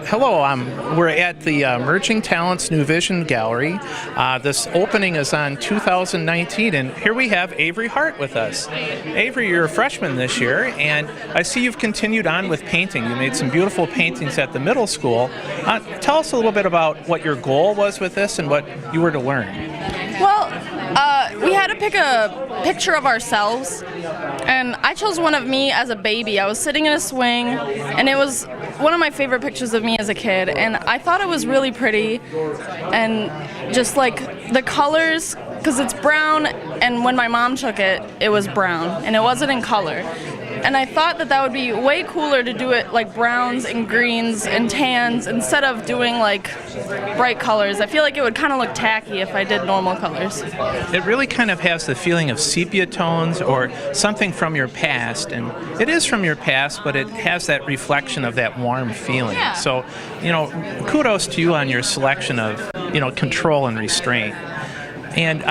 Hello, we're at the Emerging Talents New Vision Gallery. This opening is on 2019, and here we have Avery Hart with us. Avery, you're a freshman this year, and I see you've continued on with painting. You made some beautiful paintings at the middle school. Tell us a little bit about what your goal was with this and what you were to learn. Well, we had to pick a picture of ourselves, and I chose one of me as a baby. I was sitting in a swing, and it was one of my favorite pictures of me as a kid, and I thought it was really pretty, and just like the colors, because it's brown, and when my mom took it, it was brown, and it wasn't in color. And I thought that would be way cooler to do it like browns and greens and tans instead of doing like bright colors. I feel like it would kind of look tacky if I did normal colors. It really kind of has the feeling of sepia tones or something from your past, and it is from your past, but it has that reflection of that warm feeling. Yeah. So, kudos to you on your selection of, control and restraint. And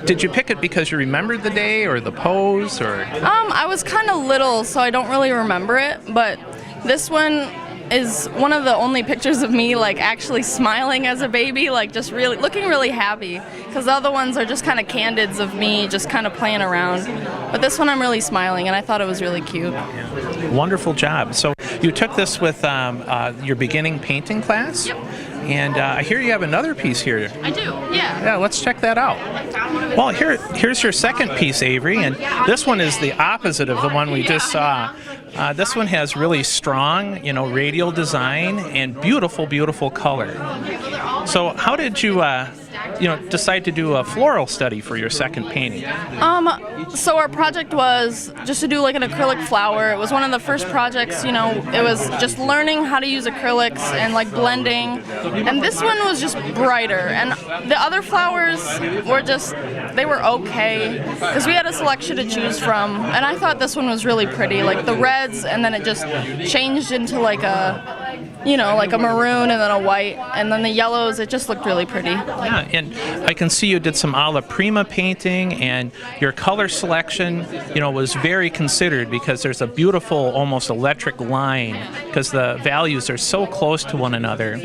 did you pick it because you remembered the day or the pose or? I was kind of little, so I don't really remember it, but this one is one of the only pictures of me like actually smiling as a baby, like just really looking really happy, because the other ones are just kind of candids of me just kind of playing around. But this one I'm really smiling, and I thought it was really cute. Yeah. Wonderful job. So you took this with your beginning painting class? Yep. And I hear you have another piece here. I do, yeah. Yeah, let's check that out. Well, here's your second piece, Avery, and this one is the opposite of the one we just saw. This one has really strong, radial design and beautiful, beautiful color. So how did you, decide to do a floral study for your second painting? So our project was just to do like an acrylic flower. It was one of the first projects, it was just learning how to use acrylics and like blending. And this one was just brighter. And the other flowers were they were okay, because we had a selection to choose from. And I thought this one was really pretty, like the reds, and then it just changed into like like a maroon and then a white, and then the yellows, it just looked really pretty. Yeah, and I can see you did some alla prima painting, and your color selection, was very considered, because there's a beautiful, almost electric line, because the values are so close to one another.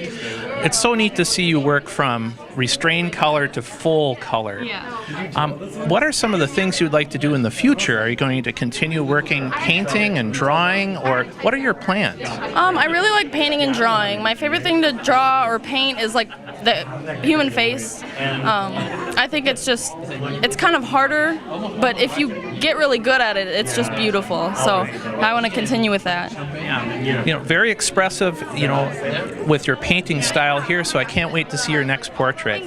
It's so neat to see you work from restrained color to full color. Yeah. What are some of the things you'd like to do in the future? Are you going to continue working painting and drawing, or what are your plans? I really like painting and drawing. My favorite thing to draw or paint is like the human face. I think it's kind of harder, but if you get really good at it, it's just beautiful. So I want to continue with that. Yeah. Very expressive, with your painting style here, so I can't wait to see your next portrait.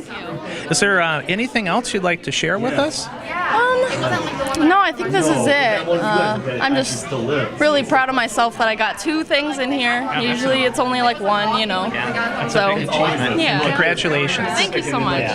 Is there anything else you'd like to share with us? No, I think this is it. I'm just really proud of myself that I got 2 things in here. Usually it's only like 1, That's So, a big achievement. yeah. Congratulations. Thank you so much.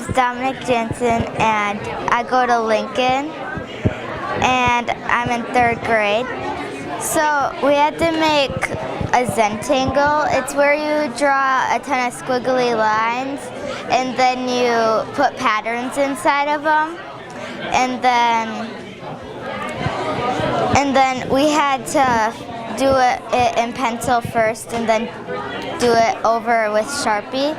is Dominic Jensen, and I go to Lincoln, and I'm in 3rd grade. So we had to make a Zentangle. It's where you draw a ton of squiggly lines, and then you put patterns inside of them, and then we had to do it in pencil first, and then do it over with Sharpie.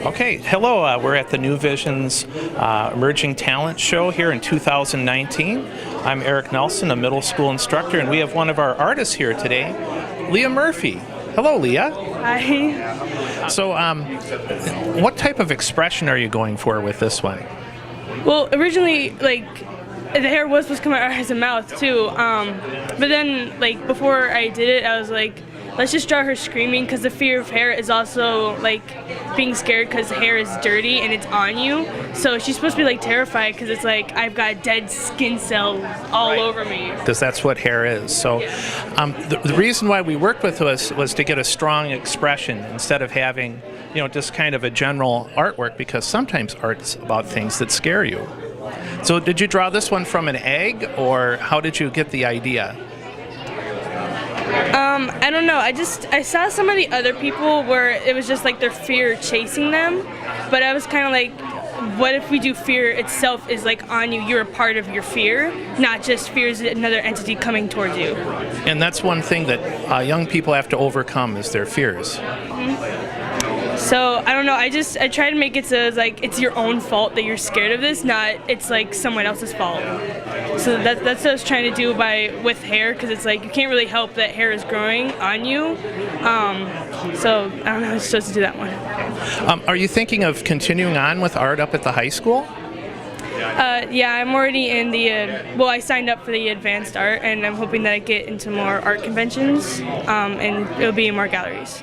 Okay, hello. We're at the New Vision's Emerging Talent Show here in 2019. I'm Eric Nelson, a middle school instructor, and we have one of our artists here today, Leah Murphy. Hello, Leah. Hi. So, what type of expression are you going for with this one? Well, originally, like, the hair was supposed to come out of her eyes and mouth, too. But then, like, before I did it, I was like, let's just draw her screaming, because the fear of hair is also, like, being scared because hair is dirty and it's on you. So she's supposed to be, like, terrified because it's like, I've got dead skin cells all over me. Because that's what hair is. So the reason why we worked with us was to get a strong expression instead of having, just kind of a general artwork, because sometimes art's about things that scare you. So did you draw this one from an egg, or how did you get the idea? I don't know. I saw some of the other people where it was just like their fear chasing them, but I was kind of like, what if we do fear itself is like on you, you're a part of your fear, not just fear is another entity coming towards you. And that's one thing that young people have to overcome, is their fears. So I don't know, I try to make it so it's like it's your own fault that you're scared of this, not it's like someone else's fault. So that's what I was trying to do with hair, because it's like you can't really help that hair is growing on you. So I don't know, I was supposed to do that one. Are you thinking of continuing on with art up at the high school? Yeah, I'm already in I signed up for the advanced art, and I'm hoping that I get into more art conventions, and it'll be in more galleries.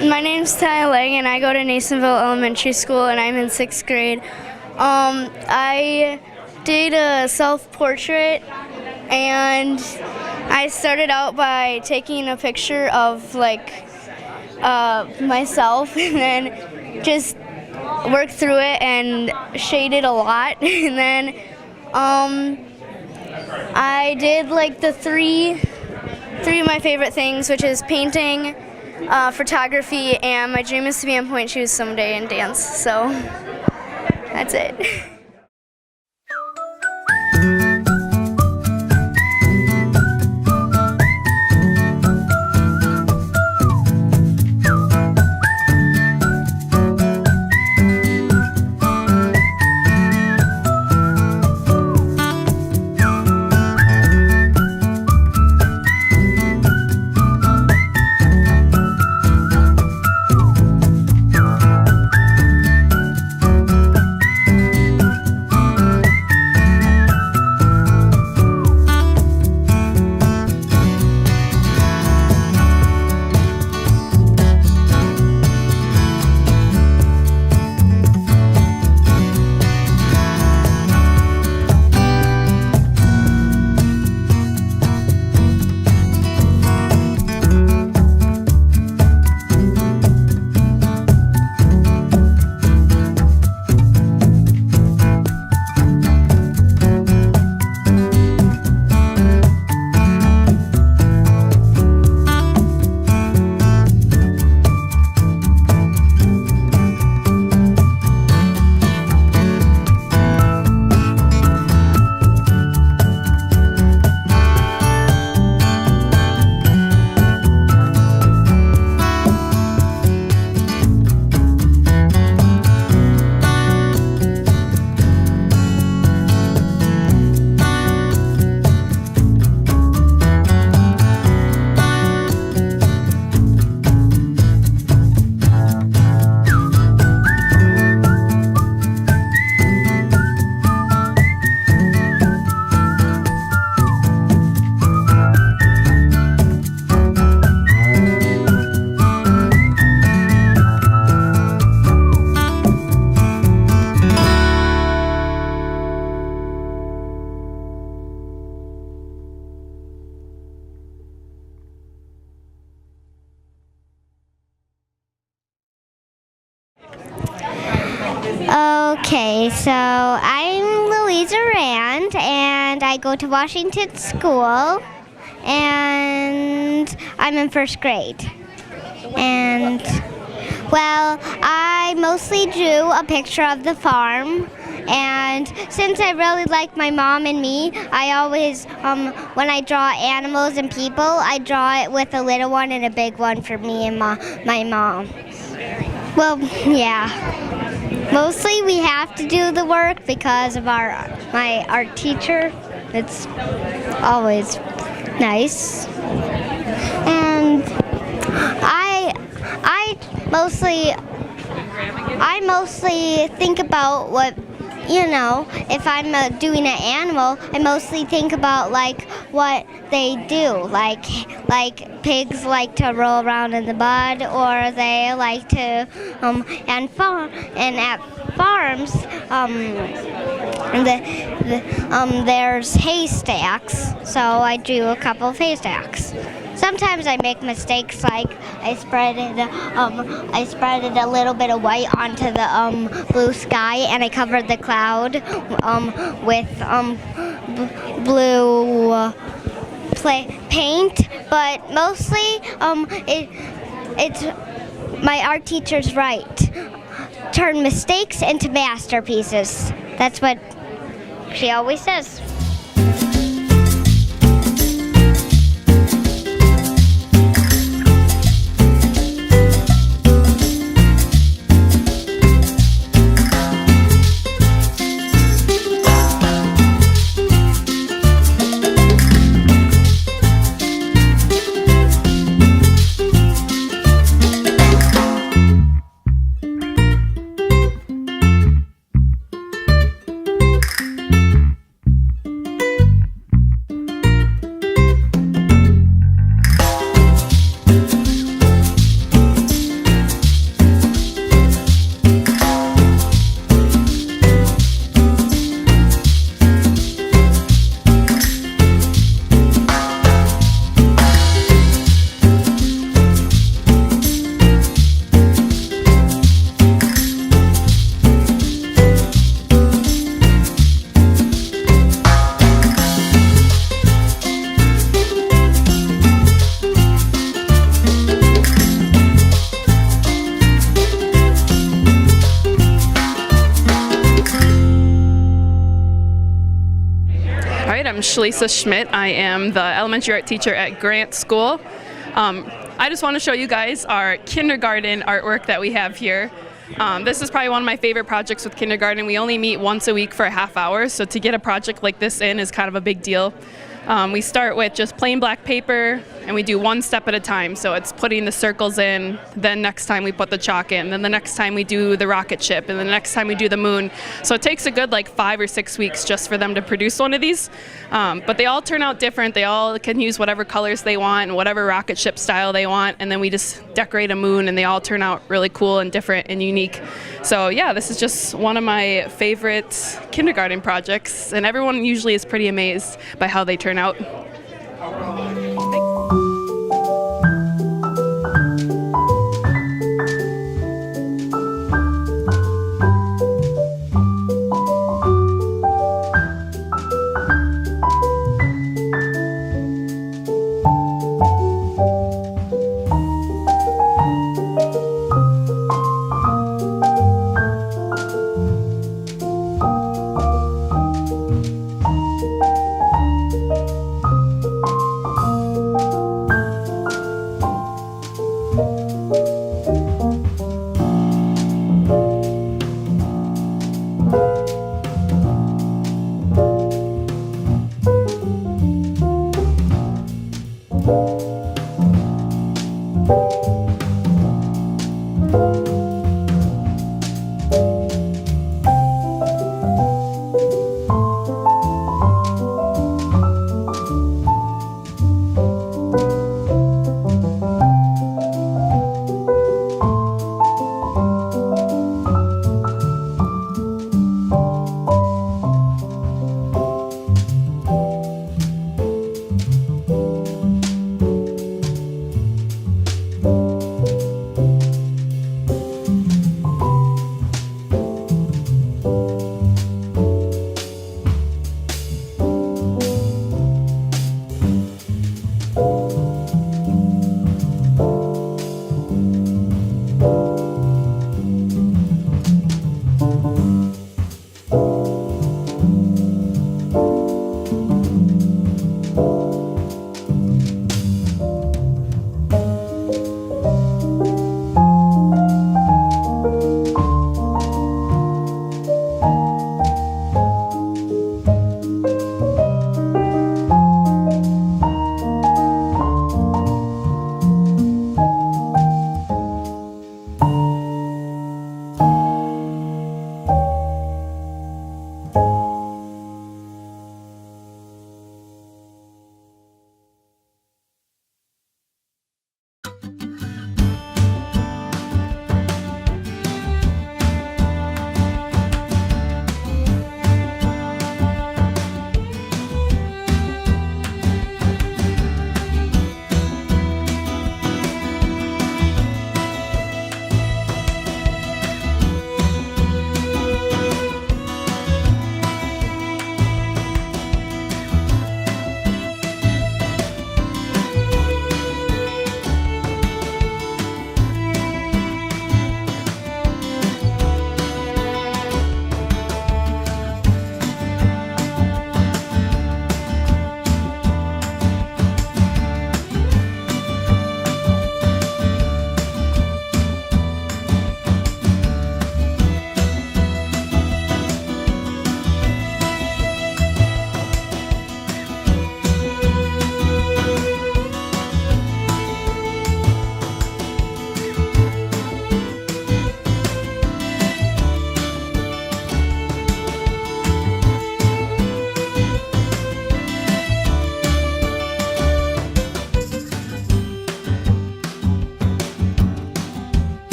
My name's Ty Lang, and I go to Nasonville Elementary School, and I'm in 6th grade. I did a self-portrait, and I started out by taking a picture of myself, and then just worked through it and shaded a lot, and then I did the three of my favorite things, which is painting, photography, and my dream is to be on point shoes someday and dance. So that's it. Okay, so I'm Louisa Rand, and I go to Washington School, and I'm in first grade. And, well, I mostly drew a picture of the farm, and since I really like my mom and me, I always, when I draw animals and people, I draw it with a little one and a big one for me and my mom. Well, yeah. Mostly we have to do the work because of our art teacher. It's always nice. And I mostly think about what, if I'm doing an animal, I mostly think about like what they do. Like pigs like to roll around in the mud, or they like to and at farms there's haystacks, so I do a couple of haystacks. Sometimes I make mistakes, like I spread it a little bit of white onto the blue sky, and I covered the cloud with blue paint. But mostly, it's my art teacher's right. Turn mistakes into masterpieces. That's what she always says. I'm Leah Schmidt. I am the elementary art teacher at Grant School. I just want to show you guys our kindergarten artwork that we have here. This is probably one of my favorite projects with kindergarten. We only meet once a week for a half hour, so to get a project like this in is kind of a big deal. We start with just plain black paper, and we do one step at a time. So it's putting the circles in, then next time we put the chalk in, then the next time we do the rocket ship, and the next time we do the moon. So it takes a good 5 or 6 weeks just for them to produce one of these. But they all turn out different. They all can use whatever colors they want and whatever rocket ship style they want, and then we just decorate a moon, and they all turn out really cool and different and unique. So yeah, this is just one of my favorite kindergarten projects, and everyone usually is pretty amazed by how they turn out.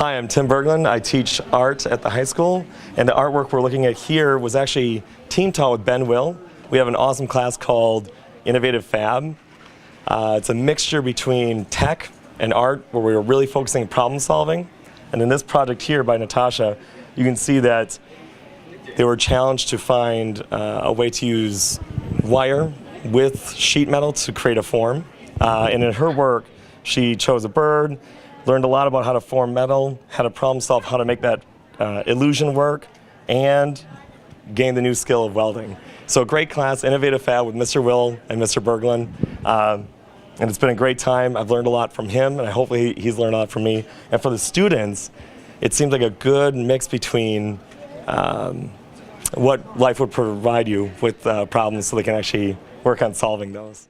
Hi, I'm Tim Bergling. I teach art at the high school, and the artwork we're looking at here was actually team taught with Ben Will. We have an awesome class called Innovative Fab. It's a mixture between tech and art where we're really focusing on problem solving. And in this project here by Natasha, you can see that they were challenged to find a way to use wire with sheet metal to create a form. And in her work, she chose a bird, learned a lot about how to form metal, how to problem solve how to make that illusion work, and gained the new skill of welding. So a great class, Innovative Fab with Mr. Will and Mr. Bergling. And it's been a great time. I've learned a lot from him, and hopefully he's learned a lot from me. And for the students, it seems like a good mix between what life would provide you with problems so they can actually work on solving those.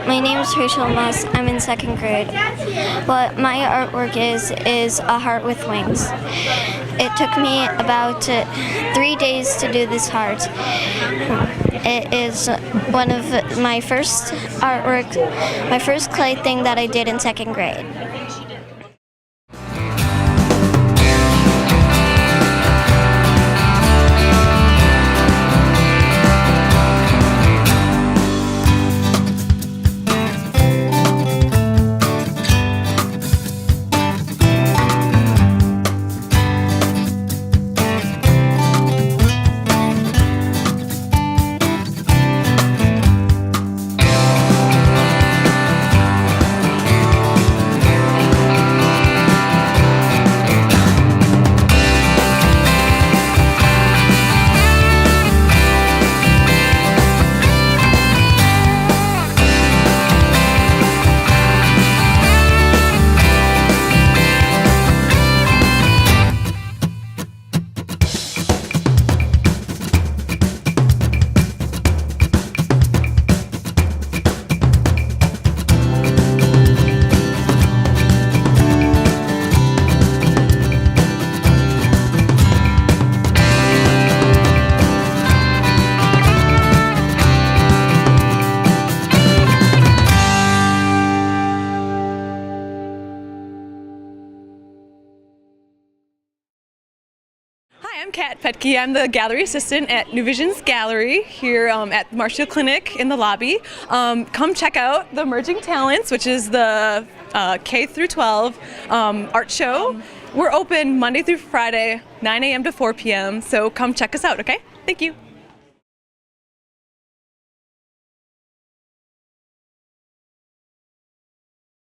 My name is Rachel Moss. I'm in 2nd grade. What my artwork is a heart with wings. It took me about 3 days to do this heart. It is one of my first artwork, my first clay thing that I did in 2nd grade. I'm Kat Petke. I'm the gallery assistant at New Visions Gallery here at Marshfield Clinic in the lobby. Come check out the Emerging Talents, which is the K through 12 art show. We're open Monday through Friday, 9 a.m. to 4 p.m. So come check us out, okay? Thank you.